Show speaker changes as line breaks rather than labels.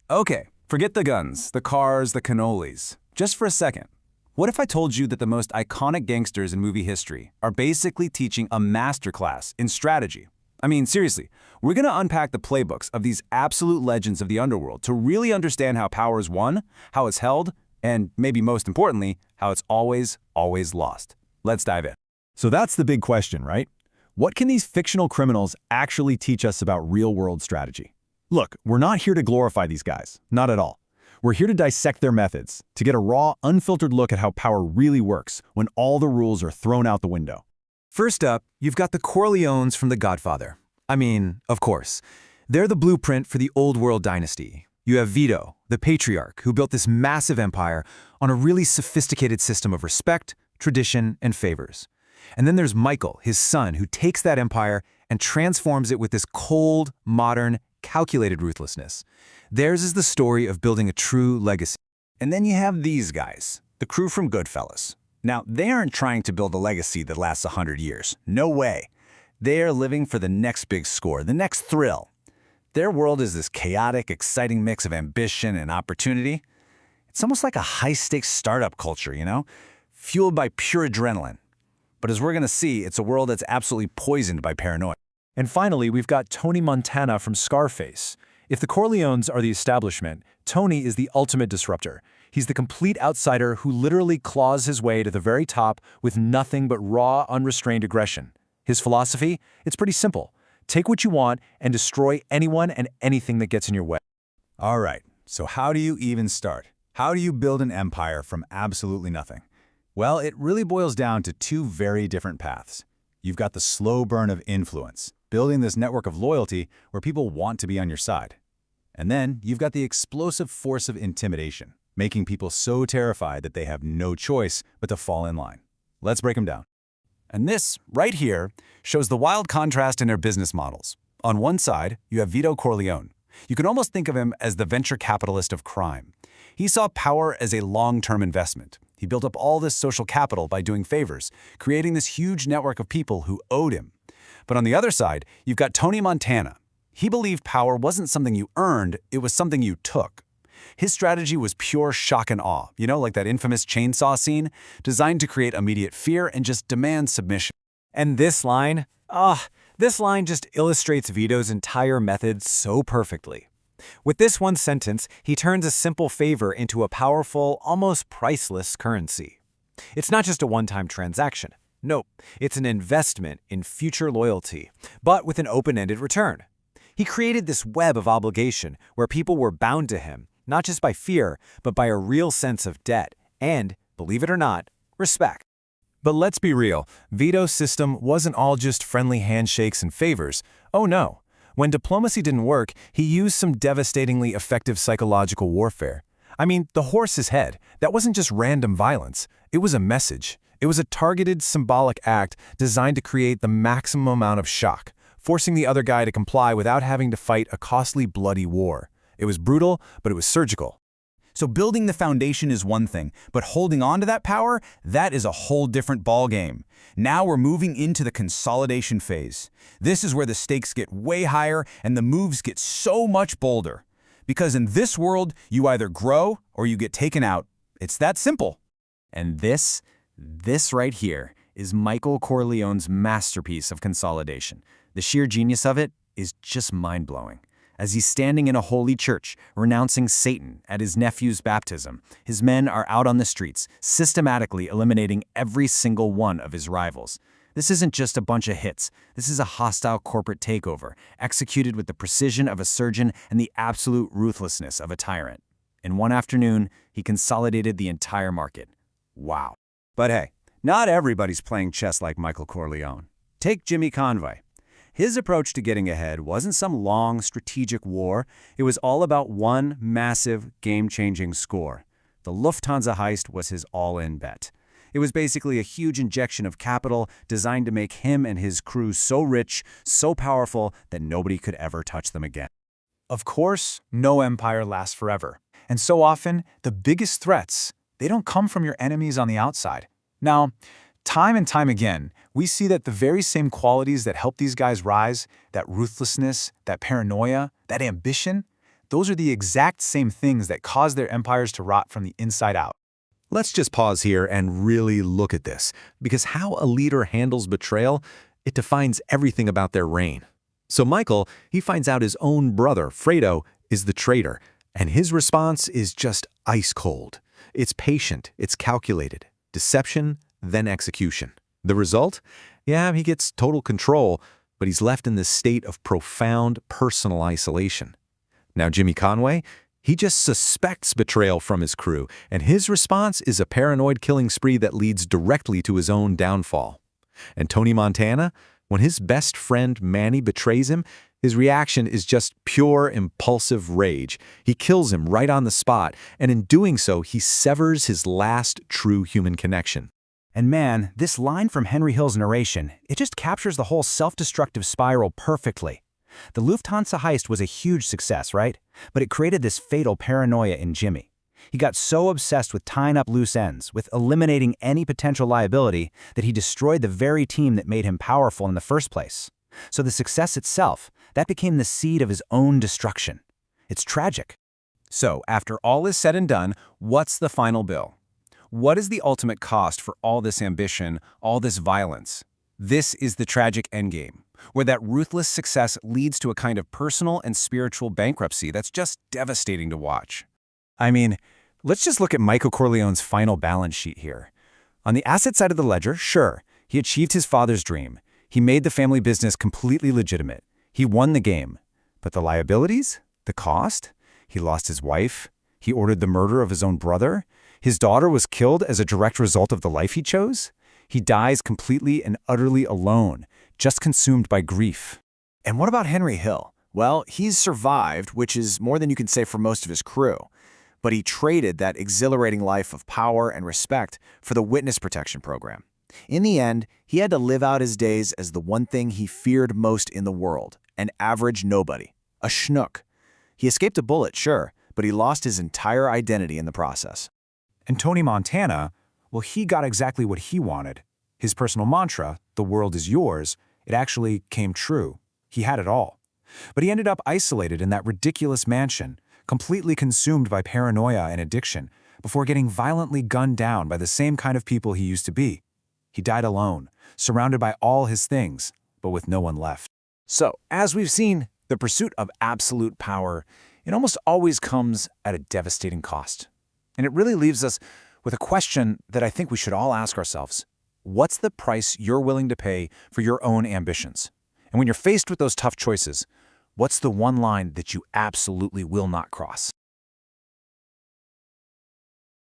Okay, forget the guns, the cars, the cannolis. Just for a second. What if I told you that the most iconic gangsters in movie history are basically teaching a masterclass in strategy? I mean, seriously, we're gonna unpack the playbooks of these absolute legends of the underworld to really understand how power is won, how it's held, and maybe most importantly, how it's always lost. Let's dive in.
So that's the big question, right? What can these fictional criminals actually teach us about real-world strategy? Look, we're not here to glorify these guys, not at all. We're here to dissect their methods, to get a raw, unfiltered look at how power really works when all the rules are thrown out the window.
First up, you've got the Corleones from The Godfather. I mean, of course. They're the blueprint for the Old World dynasty. You have Vito, the patriarch, who built this massive empire on a really sophisticated system of respect, tradition, and favors. And then there's Michael, his son, who takes that empire and transforms it with this cold, modern, calculated ruthlessness. Theirs is the story of building a true legacy.
And then you have these guys, the crew from Goodfellas. Now, they aren't trying to build a legacy that lasts 100 years. No way. They are living for the next big score, the next thrill. Their world is this chaotic, exciting mix of ambition and opportunity. It's almost like a high-stakes startup culture, you know? Fueled by pure adrenaline. But as we're going to see, it's a world that's absolutely poisoned by paranoia.
And finally, we've got Tony Montana from Scarface. If the Corleones are the establishment, Tony is the ultimate disruptor. He's the complete outsider who literally claws his way to the very top with nothing but raw, unrestrained aggression. His philosophy? It's pretty simple. Take what you want and destroy anyone and anything that gets in your way.
All right, so how do you even start? How do you build an empire from absolutely nothing? Well, it really boils down to two very different paths. You've got the slow burn of influence, building this network of loyalty where people want to be on your side. And then you've got the explosive force of intimidation, making people so terrified that they have no choice but to fall in line. Let's break them down.
And this, right here, shows the wild contrast in their business models. On one side, you have Vito Corleone. You can almost think of him as the venture capitalist of crime. He saw power as a long-term investment. He built up all this social capital by doing favors, creating this huge network of people who owed him. But on the other side, you've got Tony Montana. He believed power wasn't something you earned, it was something you took. His strategy was pure shock and awe, you know, like that infamous chainsaw scene, designed to create immediate fear and just demand submission.
And this line just illustrates Vito's entire method so perfectly. With this one sentence, he turns a simple favor into a powerful, almost priceless currency. It's not just a one-time transaction. Nope, it's an investment in future loyalty, but with an open-ended return. He created this web of obligation where people were bound to him, not just by fear, but by a real sense of debt and, believe it or not, respect.
But let's be real, Vito's system wasn't all just friendly handshakes and favors. Oh no. When diplomacy didn't work, he used some devastatingly effective psychological warfare. I mean, the horse's head, that wasn't just random violence. It was a message. It was a targeted, symbolic act designed to create the maximum amount of shock, forcing the other guy to comply without having to fight a costly, bloody war. It was brutal, but it was surgical.
So building the foundation is one thing, but holding on to that power, that is a whole different ballgame. Now we're moving into the consolidation phase. This is where the stakes get way higher and the moves get so much bolder. Because in this world, you either grow or you get taken out. It's that simple.
And this right here is Michael Corleone's masterpiece of consolidation. The sheer genius of it is just mind-blowing. As he's standing in a holy church, renouncing Satan at his nephew's baptism, his men are out on the streets, systematically eliminating every single one of his rivals. This isn't just a bunch of hits. This is a hostile corporate takeover, executed with the precision of a surgeon and the absolute ruthlessness of a tyrant. In one afternoon, he consolidated the entire market. Wow.
But hey, not everybody's playing chess like Michael Corleone. Take Jimmy Convoy. His approach to getting ahead wasn't some long, strategic war. It was all about one massive, game-changing score. The Lufthansa heist was his all-in bet. It was basically a huge injection of capital designed to make him and his crew so rich, so powerful, that nobody could ever touch them again.
Of course, no empire lasts forever. And so often, the biggest threats, they don't come from your enemies on the outside. Now, time and time again, we see that the very same qualities that help these guys rise, that ruthlessness, that paranoia, that ambition, Those are the exact same things that cause their empires to rot from the inside out.
Let's just pause here and really look at this, because how a leader handles betrayal, it defines everything about their reign. So Michael, he finds out his own brother, Fredo, is the traitor, and his response is just ice cold. It's patient, it's calculated. Deception, then execution. The result? Yeah, he gets total control, but he's left in this state of profound personal isolation. Now Jimmy Conway, he just suspects betrayal from his crew, and his response is a paranoid killing spree that leads directly to his own downfall. And Tony Montana, when his best friend Manny betrays him, his reaction is just pure impulsive rage. He kills him right on the spot, and in doing so, he severs his last true human connection.
And man, this line from Henry Hill's narration, it just captures the whole self-destructive spiral perfectly. The Lufthansa heist was a huge success, right? But it created this fatal paranoia in Jimmy. He got so obsessed with tying up loose ends, with eliminating any potential liability, that he destroyed the very team that made him powerful in the first place. So the success itself, that became the seed of his own destruction. It's tragic.
So, after all is said and done, what's the final bill? What is the ultimate cost for all this ambition, all this violence? This is the tragic endgame, where that ruthless success leads to a kind of personal and spiritual bankruptcy that's just devastating to watch. I mean, let's just look at Michael Corleone's final balance sheet here. On the asset side of the ledger, sure, he achieved his father's dream. He made the family business completely legitimate. He won the game. But the liabilities? The cost? He lost his wife. He ordered the murder of his own brother. His daughter was killed as a direct result of the life he chose. He dies completely and utterly alone, just consumed by grief.
And what about Henry Hill? Well, he's survived, which is more than you can say for most of his crew. But he traded that exhilarating life of power and respect for the witness protection program. In the end, he had to live out his days as the one thing he feared most in the world, an average nobody, a schnook. He escaped a bullet, sure, but he lost his entire identity in the process.
And Tony Montana, well, he got exactly what he wanted. His personal mantra, "The world is yours," it actually came true. He had it all. But he ended up isolated in that ridiculous mansion, completely consumed by paranoia and addiction, before getting violently gunned down by the same kind of people he used to be. He died alone, surrounded by all his things, but with no one left. So, as we've seen, the pursuit of absolute power, it almost always comes at a devastating cost. And it really leaves us with a question that I think we should all ask ourselves. What's the price you're willing to pay for your own ambitions? And when you're faced with those tough choices, what's the one line that you absolutely will not cross?